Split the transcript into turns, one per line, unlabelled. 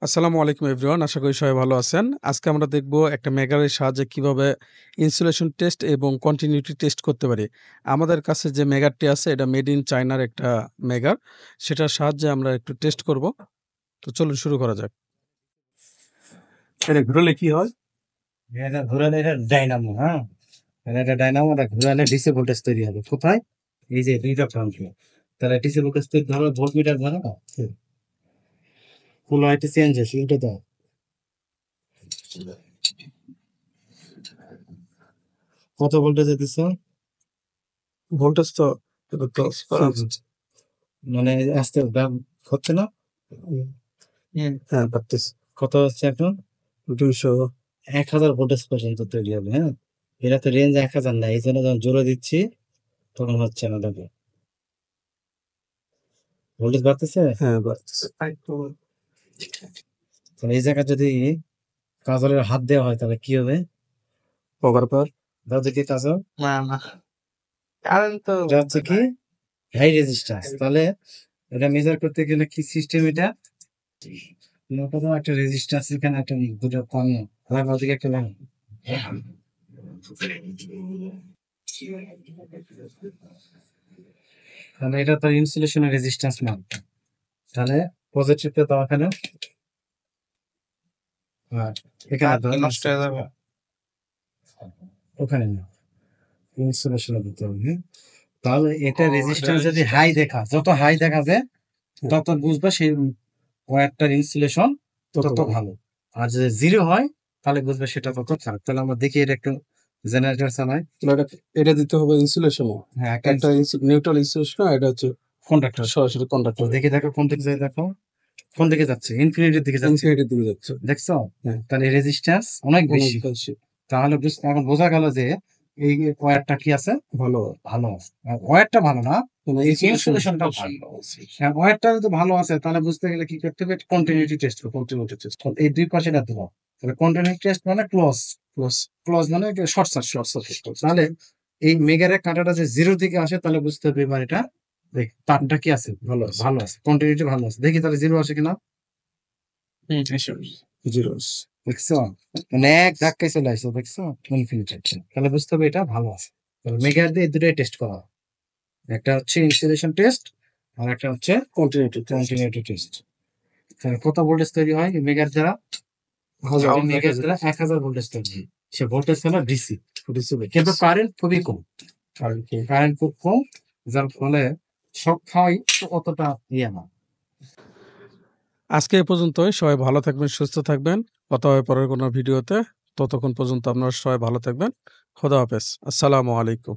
আসসালামু আলাইকুম এভরিওয়ান। আশা করি সবাই ভালো আছেন। আজকে আমরা দেখব একটা মেগারের সাহায্যে কিভাবে ইনসুলেশন টেস্ট এবং কন্টিনিউটি টেস্ট করতে পারি। আমাদের কাছে যে মেগারটি আছে এটা মেড ইন চায়নার একটা মেগার। সেটার সাহায্যে আমরা একটু টেস্ট করব। তো চলুন শুরু করা যাক। এটা ঘুরলে কি হয়?
এটা ঘোরালে এটা ডাইনামো, হ্যাঁ, এটা ডাইনামো। এটা ঘোরালে ডিসি ভোল্টেজ তৈরি হবে। কোথায়? এই যে দুইটা প্রান্তে। তাহলে ডিসি ভোল্টেজ তৈরি হবে, ভোল্ট মিটার ধরো না, ফুল লাইটে চেঞ্জ আছে, এটা দাও। কত ভোল্টেজে দিচ্ছ?
ভোল্টেজ তো
মানে আস্তে হচ্ছে না।
হ্যাঁ পারতেছি।
কত হচ্ছে এখন?
200
1000 ভোল্টেজ পর্যন্ত তৈরি হবে। হ্যাঁ, এটা তো রেঞ্জ 1000 না, এই জন্য যখন জোরে দিচ্ছি তখন হচ্ছে না। দেখো ভোল্টেজ বাড়তেছে।
হ্যাঁ বাড়তেছে।
তাহলে এই জায়গায় যদি কাজলের হাত দেওয়া হয় তাহলে কি হবে?
কভার পার
দাও দেখি কাজল।
না না কারেন্ট তো
এটা হচ্ছে কি হাই রেজিস্ট্যান্স। তাহলে এটা মেজার করতে গেলে কি সিস্টেম? এটা প্রথম একটা রেজিস্ট্যান্স, এখানে একটা দুটো কম লাগাও, দিকে একটা লাগাও। তাহলে এটা তো ইনসুলেশনের রেজিস্ট্যান্স মান। তাহলে পজিটিভটা দাও এখানে, আর এখানে দাও,
নষ্ট হয়ে যাবে।
ওখানে না, ইনসুলেশনে দিতে হবে। হ্যাঁ? তাহলে এটা রেজিস্ট্যান্স যদি হাই দেখা, যত হাই দেখাবে তত বুঝবে সেই ওয়্যারটার ইনসুলেশন তত ভালো। আর যদি জিরো হয় তাহলে বুঝবে সেটা তত খারাপ। তাহলে আমরা দেখি এটা একটু জেনারেটর চালাই।
এটা দিতে হবে ইনসুলেশন।
হ্যাঁ,
একটা নিউট্রাল ইনসুলেশন, এটা হচ্ছে
কন্ডাক্টর।
সরাসরি কন্ডাক্টর।
দেখি দেখো কোন দিকে যায়, দেখো কোন দিকে যাচ্ছে, ইনফিনিটির দিকে যাচ্ছে।
ইনফিনিটির দিকে যাচ্ছে।
দেখছো?
হ্যাঁ।
তাহলে রেজিস্ট্যান্স অনেক বেশি। তাহলে এখন বোঝা গেল যে এই ওয়্যারটা কি আছে,
ভালো
ভালো আছে। ওয়্যারটা ভালো না,
মানে
ইনসুলেশনটা ভালো। ওয়্যারটা যদি ভালো আছে তাহলে বুঝতে গেলে কি করতে হবে? Continuity test. কন্টিনিউটি টেস্ট এই দুই পাশে না দেবো। তাহলে কন্টিনিউটি টেস্ট মানে ক্লোজ, ক্লোজ মানে শর্ট সার্কিট। তাহলে এই মেগারের কাঁটাটা যে জিরোর দিকে আসে তাহলে বুঝতে হবে এবার এটা তারটা কি আছে, ভালো আছে, ভালো আছে, কন্টিনিউটি ভালো আছে। দেখি তাহলে জিরো আসে কিনা।
জিরো।
দেখছো? মানে এক ধাক্কায় চলে আসছে, দেখছো? ইনফিনিটি। তাহলে বুঝতে হবে এটা ভালো আছে। তাহলে মেগার দিয়ে এই দুটোই টেস্ট করা হয়। একটা হচ্ছে ইনসুলেশন টেস্ট আর একটা হচ্ছে কন্টিনিউটি টেস্ট। তাহলে কত ভোল্টেজ তৈরি হয় মেগার দ্বারা? মেগার দ্বারা 1000 ভোল্টেজ তৈরি হয়। সে ভোল্টেজ হলো ডিসি, কিন্তু কারেন্ট খুবই কম। কারেন্ট খুব কম, যার ফলে শক খাওয়াই অতটা ইয়ে না।
আজকে এ পর্যন্তই। সবাই ভালো থাকবেন, সুস্থ থাকবেন। কথা হবে পরের কোনো ভিডিওতে। ততক্ষণ পর্যন্ত আপনারা সবাই ভালো থাকবেন। খোদা হাফেজ। আসসালামু আলাইকুম।